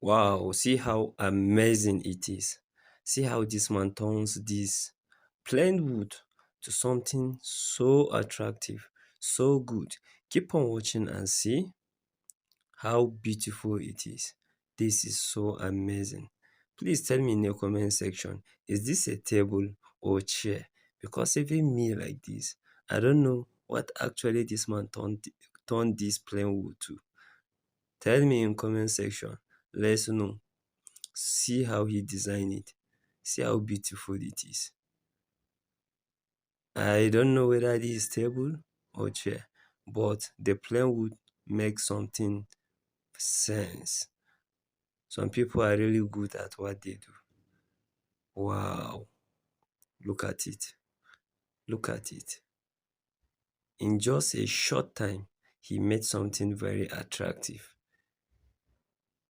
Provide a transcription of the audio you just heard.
Wow, see how amazing it is. See how this man turns this plain wood to something so attractive, so good. Keep on watching and see how beautiful it is. This is so amazing. Please tell me in your comment section, is this a table or chair? Because even me like this, I don't know what actually this man turned this plain wood to. Tell me in comment section. Let's know. See how he designed it. See how beautiful it is. I don't know whether this is table or chair, but the plain wood makes something sense. Some people are really good at what they do. Wow, look at it. Look at it. In just a short time, he made something very attractive.